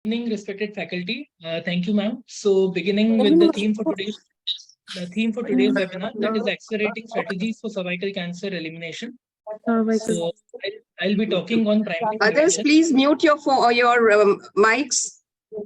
Evening, respected faculty. Thank you, ma'am. So, beginning with the theme for today's webinar, that is accelerating strategies for cervical cancer elimination. So, I'll be talking on primary Others, prevention. please mute your phone or your mics.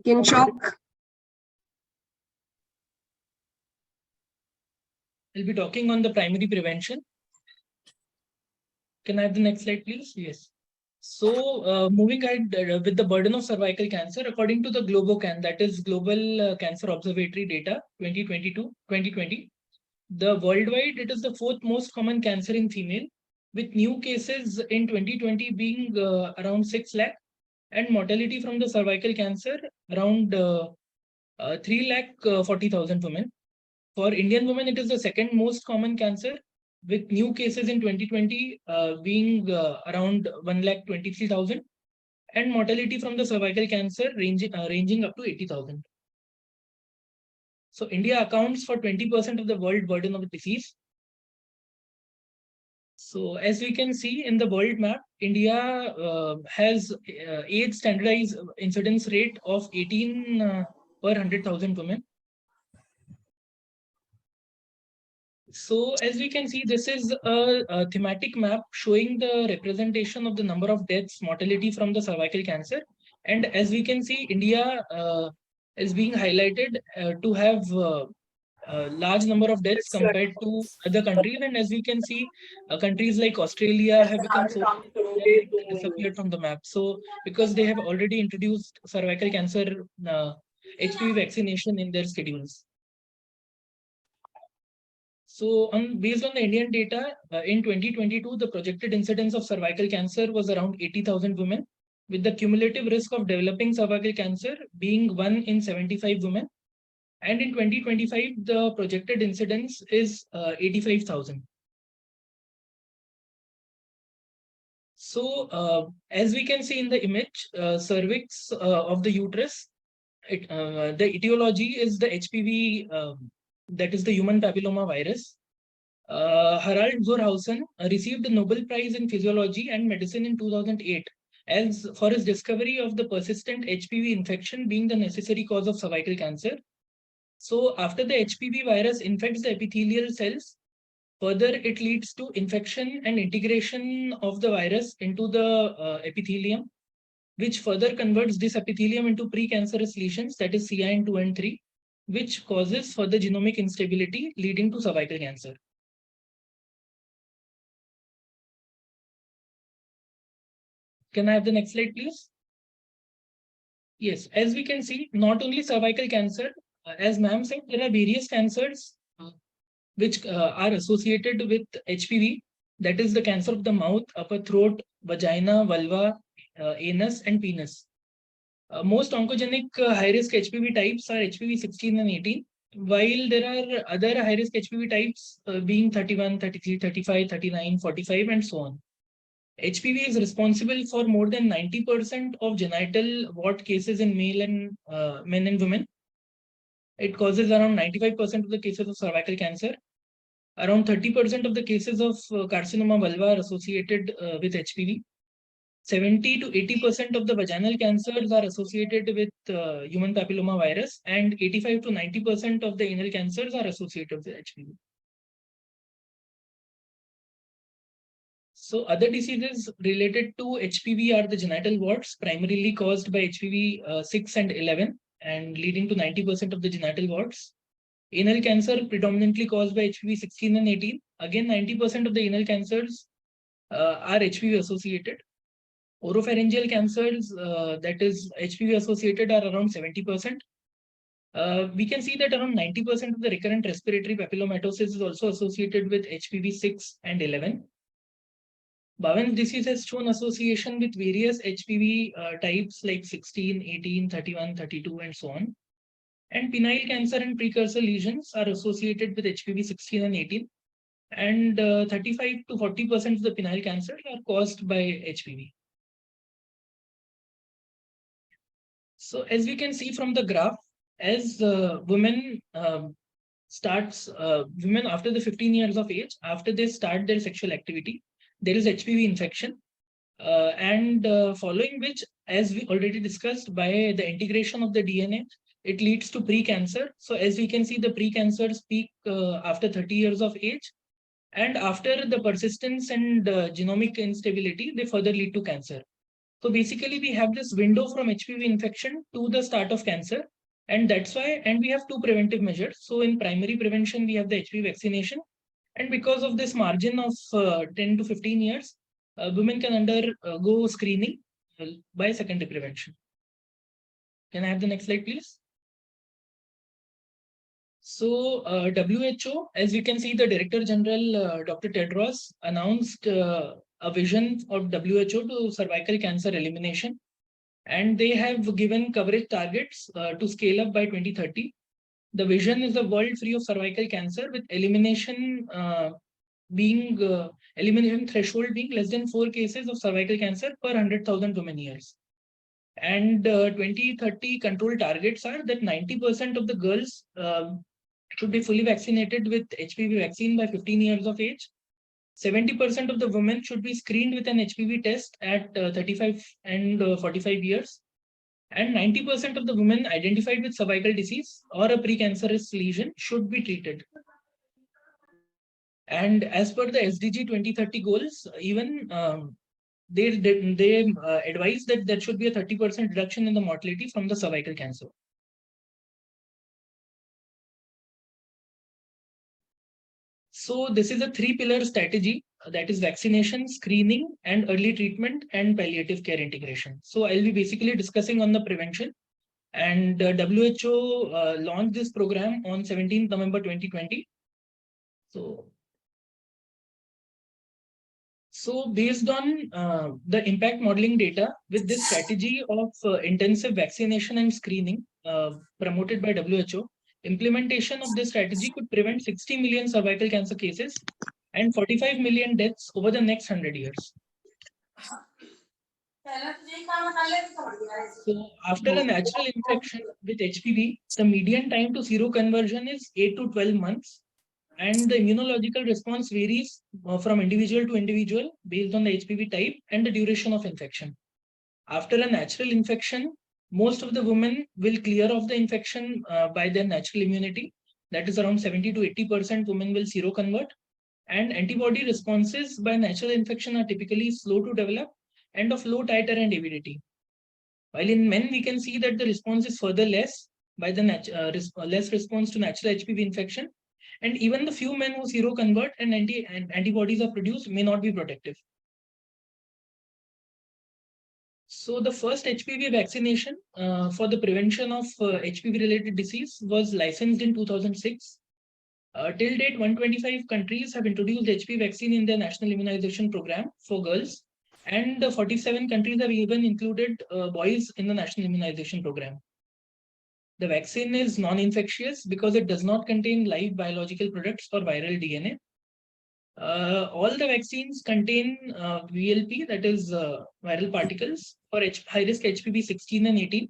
Kinchok. I'll be talking on the primary prevention. Can I have the next slide, please? Yes. So, moving ahead with the burden of cervical cancer, according to the GloboCan, that is Global Cancer Observatory data 2022-2020, the worldwide, it is the fourth most common cancer in female, with new cases in 2020 being around 6 lakh, and mortality from the cervical cancer around 3 lakh 40,000 women. For Indian women, it is the second most common cancer, with new cases in 2020 being around 1 lakh 23,000, and mortality from the cervical cancer ranging up to 80,000. So India accounts for 20% of the world burden of the disease. So as we can see in the world map, India has age standardized incidence rate of 18 per 100,000 women. So as we can see, this is a thematic map showing the representation of the number of deaths, mortality from the cervical cancer. And as we can see, India is being highlighted to have a large number of deaths compared to other countries. And as we can see, countries like Australia have become so disappeared from the map. So because they have already introduced cervical cancer HPV vaccination in their schedules. So based on the Indian data, in 2022, the projected incidence of cervical cancer was around 80,000 women, with the cumulative risk of developing cervical cancer being 1 in 75 women. And in 2025, the projected incidence is 85,000. So as we can see in the image, cervix of the uterus, the etiology is the HPV, that is the human papilloma virus. Harald Zurhausen received the Nobel Prize in Physiology and Medicine in 2008 as for his discovery of the persistent HPV infection being the necessary cause of cervical cancer. So after the HPV virus infects the epithelial cells, further it leads to infection and integration of the virus into the epithelium, which further converts this epithelium into precancerous lesions, that is CIN2 and 3, which causes further genomic instability leading to cervical cancer. Can I have the next slide, please? Yes, as we can see, not only cervical cancer, as ma'am said, there are various cancers which are associated with HPV, that is the cancer of the mouth, upper throat, vagina, vulva, anus, and penis. Most oncogenic high-risk HPV types are HPV 16 and 18, while there are other high-risk HPV types being 31, 33, 35, 39, 45, and so on. HPV is responsible for more than 90% of genital wart cases in male and men and women. It causes around 95% of the cases of cervical cancer. Around 30% of the cases of carcinoma vulva are associated with HPV. 70 to 80% of the vaginal cancers are associated with human papilloma virus, and 85 to 90% of the anal cancers are associated with HPV. So other diseases related to HPV are the genital warts, primarily caused by HPV 6 and 11, and leading to 90% of the genital warts. Anal cancer, predominantly caused by HPV 16 and 18. Again, 90% of the anal cancers are HPV associated. Oropharyngeal cancers, that is HPV associated, are around 70%. We can see that around 90% of the recurrent respiratory papillomatosis is also associated with HPV 6 and 11. Bowen's disease has shown association with various HPV types like 16, 18, 31, 32, and so on. And penile cancer and precursor lesions are associated with HPV 16 and 18. And 35 to 40% of the penile cancers are caused by HPV. So as we can see from the graph, as women women after the 15 years of age, after they start their sexual activity, there is HPV infection, and following which, as we already discussed, by the integration of the DNA, it leads to pre-cancer. So as we can see, the pre-cancers peak after 30 years of age. And after the persistence and genomic instability, they further lead to cancer. So basically, we have this window from HPV infection to the start of cancer. And that's why, and we have two preventive measures. So in primary prevention, we have the HPV vaccination. And because of this margin of 10 to 15 years, women can undergo screening by secondary prevention. Can I have the next slide, please? So WHO, as you can see, the Director General, Dr. Tedros, announced a vision of WHO to cervical cancer elimination. And they have given coverage targets to scale up by 2030. The vision is a world free of cervical cancer with elimination elimination threshold being less than 4 cases of cervical cancer per 100,000 women years. And 2030 control targets are that 90% of the girls should be fully vaccinated with HPV vaccine by 15 years of age. 70% of the women should be screened with an HPV test at 35 and 45 years. And 90% of the women identified with cervical disease or a precancerous lesion should be treated. And as per the SDG 2030 goals, even they advise that there should be a 30% reduction in the mortality from the cervical cancer. So this is a 3-pillar strategy, that is vaccination, screening, and early treatment and palliative care integration. So I'll be basically discussing on the prevention. And WHO launched this program on 17th November 2020. So based on the impact modeling data, with this strategy of intensive vaccination and screening promoted by WHO, implementation of this strategy could prevent 60 million cervical cancer cases and 45 million deaths over the next 100 years. So after a natural infection with HPV, the median time to seroconversion is 8 to 12 months. And the immunological response varies from individual to individual based on the HPV type and the duration of infection. After a natural infection, most of the women will clear off the infection by their natural immunity. That is around 70 to 80% women will seroconvert. And antibody responses by natural infection are typically slow to develop and of low titer and avidity. While in men, we can see that the response is further less by the less response to natural HPV infection. And even the few men who seroconvert and antibodies are produced may not be protective. So the first HPV vaccination for the prevention of HPV-related disease was licensed in 2006. Till date, 125 countries have introduced HPV vaccine in their national immunization program for girls, and 47 countries have even included boys in the national immunization program. The vaccine is non-infectious because it does not contain live biological products or viral DNA. All the vaccines contain VLP, that is viral particles, for high-risk HPV 16 and 18.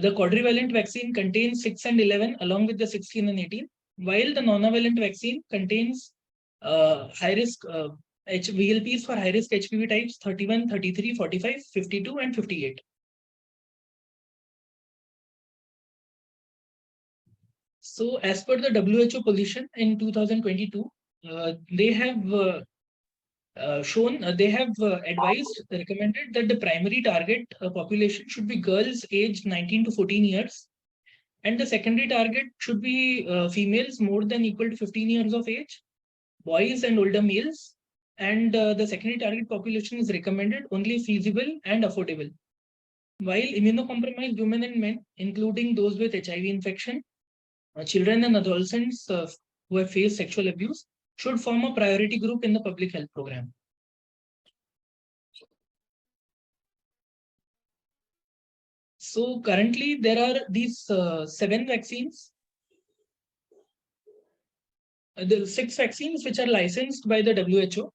The quadrivalent vaccine contains 6 and 11 along with the 16 and 18, while the nonavalent vaccine contains high-risk VLPs for high-risk HPV types 31, 33, 45, 52, and 58. So as per the WHO position in 2022, they have recommended that the primary target population should be girls aged 19 to 14 years. And the secondary target should be females more than equal to 15 years of age, boys and older males. And the secondary target population is recommended only feasible and affordable. While immunocompromised women and men, including those with HIV infection, children and adolescents who have faced sexual abuse, should form a priority group in the public health program. So currently there are these 7 vaccines. The 6 vaccines which are licensed by the WHO.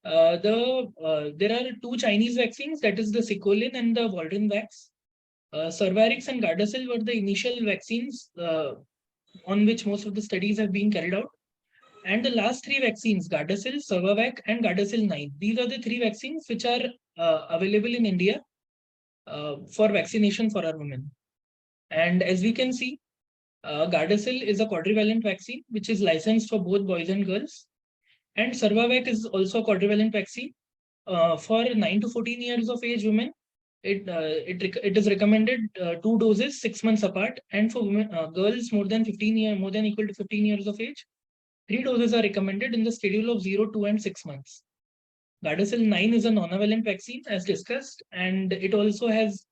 There are 2 Chinese vaccines, that is the Sicolin and the Volrenvax. Cervarix and Gardasil were the initial vaccines on which most of the studies have been carried out. And the last 3 vaccines, Gardasil, Cervavac, and Gardasil 9. These are the 3 vaccines which are available in India for vaccination for our women. And as we can see, Gardasil is a quadrivalent vaccine which is licensed for both boys and girls. And Sarvavac is also a quadrivalent vaccine for 9 to 14 years of age women. It is recommended 2 doses 6 months apart, and for women, girls more than equal to 15 years of age, 3 doses are recommended in the schedule of 0, 2, and 6 months. Gardasil 9 is a nonavalent vaccine, as discussed, and it also has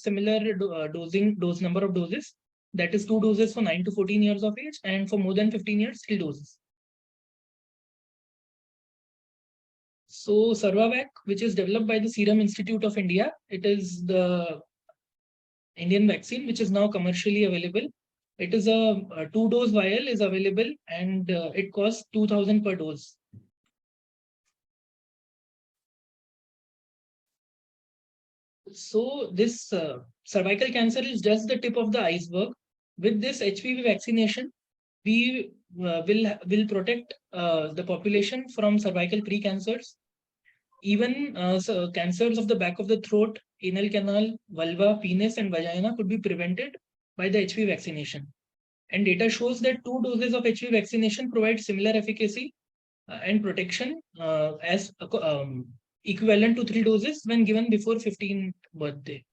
similar dose number of doses. That is 2 doses for 9 to 14 years of age, and for more than 15 years, 3 doses. So Sarvavac, which is developed by the Serum Institute of India, it is the Indian vaccine which is now commercially available. It is a 2-dose vial is available, and it costs 2,000 per dose. So this cervical cancer is just the tip of the iceberg. With this HPV vaccination, we will protect the population from cervical precancers. Even cancers of the back of the throat, anal canal, vulva, penis, and vagina could be prevented by the HPV vaccination. And data shows that 2 doses of HPV vaccination provide similar efficacy and protection as equivalent to 3 doses when given before 15th birthday.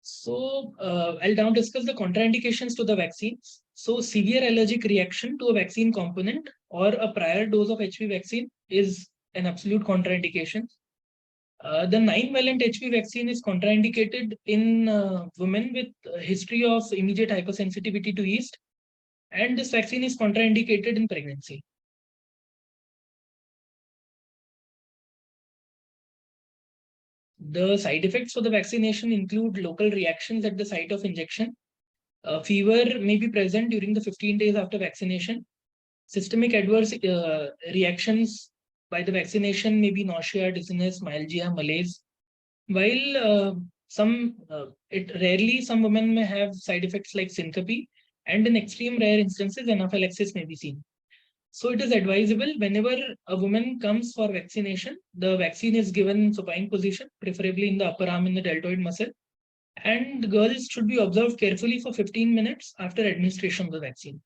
So I'll now discuss the contraindications to the vaccines. So severe allergic reaction to a vaccine component or a prior dose of HPV vaccine is an absolute contraindication. The 9-valent HPV vaccine is contraindicated in women with a history of immediate hypersensitivity to yeast, and this vaccine is contraindicated in pregnancy. The side effects for the vaccination include local reactions at the site of injection. Fever may be present during the 15 days after vaccination. Systemic adverse reactions by the vaccination may be nausea, dizziness, myalgia, malaise. While some women may have side effects like syncope, and in extreme rare instances, anaphylaxis may be seen. So it is advisable whenever a woman comes for vaccination, the vaccine is given in supine position, preferably in the upper arm in the deltoid muscle. And girls should be observed carefully for 15 minutes after administration of the vaccine.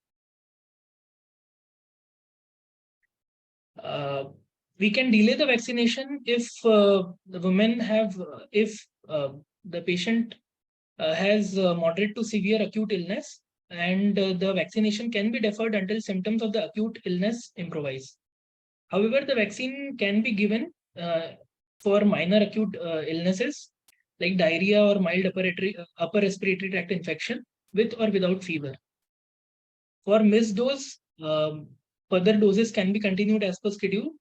We can delay the vaccination if the women have, if the patient has moderate to severe acute illness, and the vaccination can be deferred until symptoms of the acute illness improvise. However, the vaccine can be given for minor acute illnesses like diarrhea or mild upper respiratory tract infection with or without fever. For missed dose, further doses can be continued as per schedule,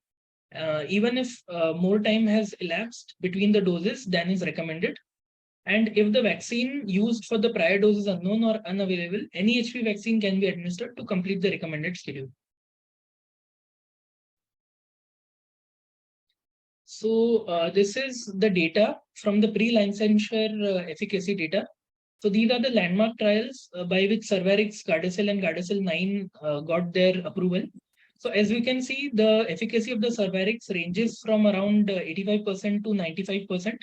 even if more time has elapsed between the doses than is recommended. And if the vaccine used for the prior dose is unknown or unavailable, any HPV vaccine can be administered to complete the recommended schedule. So this is the data from the pre-licensure efficacy data. So these are the landmark trials by which Cervarix, Gardasil, and Gardasil 9 got their approval. So as we can see, the efficacy of the Cervarix ranges from around 85% to 95%,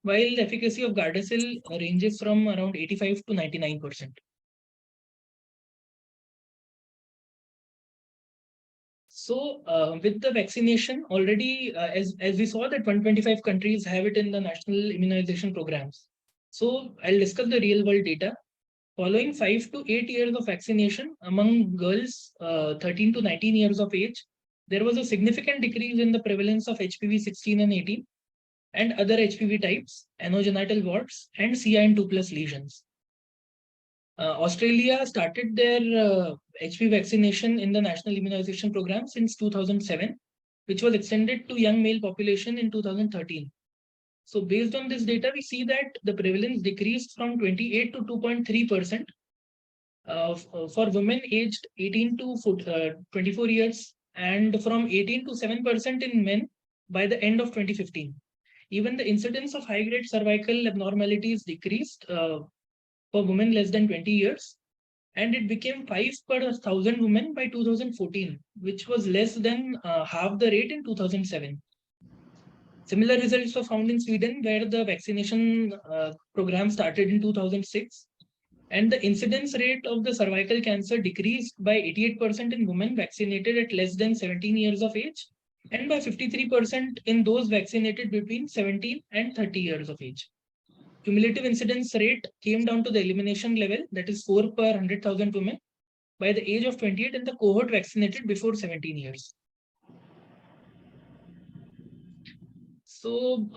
while the efficacy of Gardasil ranges from around 85 to 99%. So with the vaccination already, as we saw that 125 countries have it in the national immunization programs. So I'll discuss the real world data. Following 5 to 8 years of vaccination among girls 13 to 19 years of age, there was a significant decrease in the prevalence of HPV 16 and 18 and other HPV types, anogenital warts, and CIN2+ lesions. Australia started their HPV vaccination in the national immunization program since 2007, which was extended to young male population in 2013. So based on this data, we see that the prevalence decreased from 28 to 2.3% for women aged 18 to 24 years, and from 18 to 7% in men by the end of 2015. Even the incidence of high-grade cervical abnormalities decreased for women less than 20 years, and it became 5 per 1,000 women by 2014, which was less than half the rate in 2007. Similar results were found in Sweden, where the vaccination program started in 2006, and the incidence rate of the cervical cancer decreased by 88% in women vaccinated at less than 17 years of age, and by 53% in those vaccinated between 17 and 30 years of age. Cumulative incidence rate came down to the elimination level, that is 4 per 100,000 women, by the age of 28 in the cohort vaccinated before 17 years. So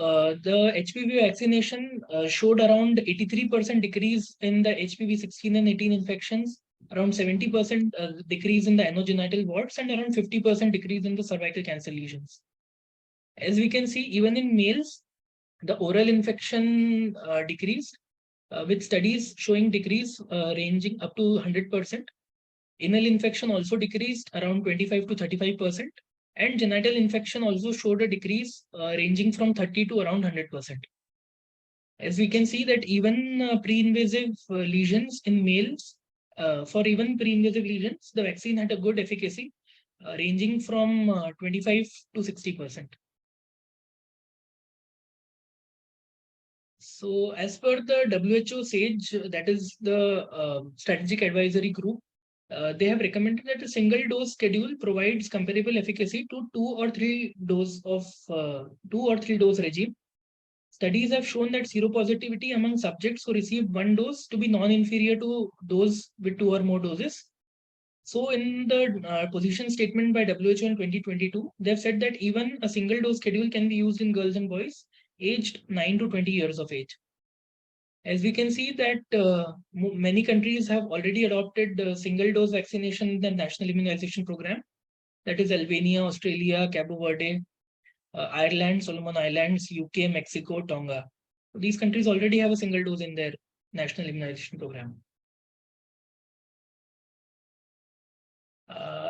the HPV vaccination showed around 83% decrease in the HPV 16 and 18 infections, around 70% decrease in the anogenital warts, and around 50% decrease in the cervical cancer lesions. As we can see, even in males, the oral infection decreased, with studies showing decrease ranging up to 100%. Anal infection also decreased around 25 to 35%. And genital infection also showed a decrease ranging from 30 to around 100%. As we can see that even pre-invasive lesions in males, for even pre-invasive lesions, the vaccine had a good efficacy ranging from 25 to 60%. So as per the WHO SAGE, that is the strategic advisory group, they have recommended that a single dose schedule provides comparable efficacy to two or three dose regime. Studies have shown that seropositivity among subjects who received one dose to be non-inferior to those with two or more doses. So in the position statement by WHO in 2022, they've said that even a single dose schedule can be used in girls and boys aged 9 to 20 years of age. As we can see that many countries have already adopted single dose vaccination in the national immunization program. That is Albania, Australia, Cabo Verde, Ireland, Solomon Islands, UK, Mexico, Tonga. These countries already have a single dose in their national immunization program.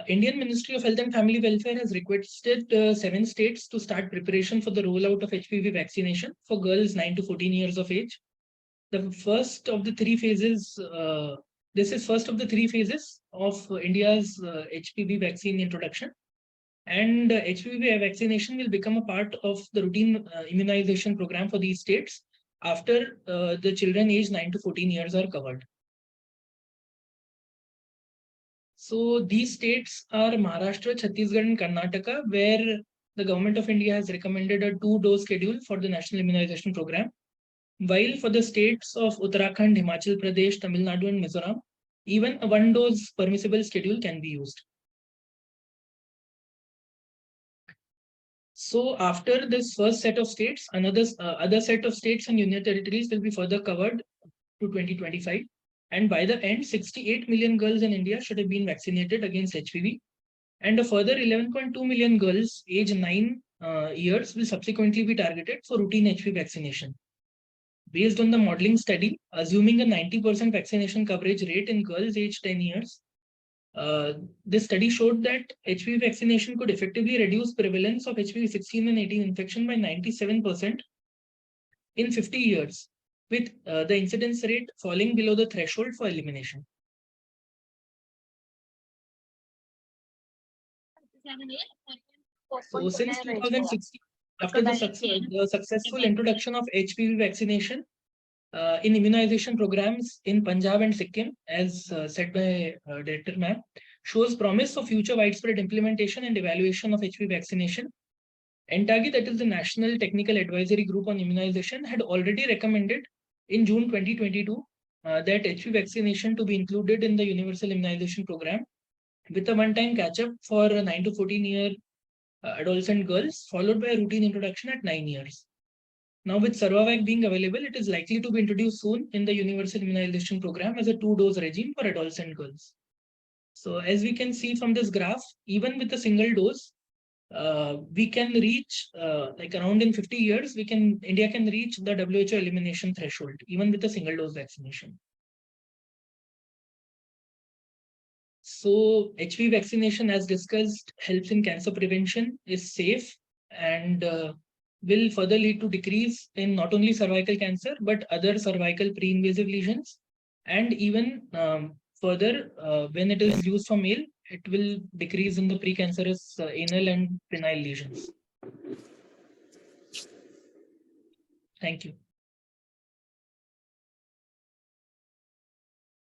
Indian Ministry of Health and Family Welfare has requested 7 states to start preparation for the rollout of HPV vaccination for girls 9 to 14 years of age. The first of the 3 phases, this is first of the 3 phases of India's HPV vaccine introduction. And HPV vaccination will become a part of the routine immunization program for these states after the children aged 9 to 14 years are covered. So these states are Maharashtra, Chhattisgarh, and Karnataka, where the government of India has recommended a 2-dose schedule for the national immunization program. While for the states of Uttarakhand, Himachal Pradesh, Tamil Nadu, and Mizoram, even a 1-dose permissible schedule can be used. So after this first set of states, other set of states and union territories will be further covered to 2025. And by the end, 68 million girls in India should have been vaccinated against HPV. And a further 11.2 million girls aged 9 years will subsequently be targeted for routine HPV vaccination. Based on the modeling study, assuming a 90% vaccination coverage rate in girls aged 10 years, this study showed that HPV vaccination could effectively reduce prevalence of HPV 16 and 18 infection by 97% in 50 years, with the incidence rate falling below the threshold for elimination. So since 2016, after the successful introduction of HPV vaccination in immunization programs in Punjab and Sikkim, as said by Director Ma'am, shows promise of future widespread implementation and evaluation of HPV vaccination. NTAGI, that is the National Technical Advisory Group on Immunization, had already recommended in June 2022 that HPV vaccination to be included in the Universal Immunization Program with a one-time catch-up for 9 to 14 year adolescent girls, followed by a routine introduction at 9 years. Now, with Sarvavac being available, it is likely to be introduced soon in the Universal Immunization Program as a 2-dose regime for adolescent girls. So, as we can see from this graph, even with a single dose, we can reach like around in 50 years, India can reach the WHO elimination threshold, even with a single dose vaccination. So HPV vaccination, as discussed, helps in cancer prevention, is safe, and will further lead to decrease in not only cervical cancer, but other cervical pre-invasive lesions, and even Further, when it is used for male, it will decrease in the precancerous anal and penile lesions. Thank you.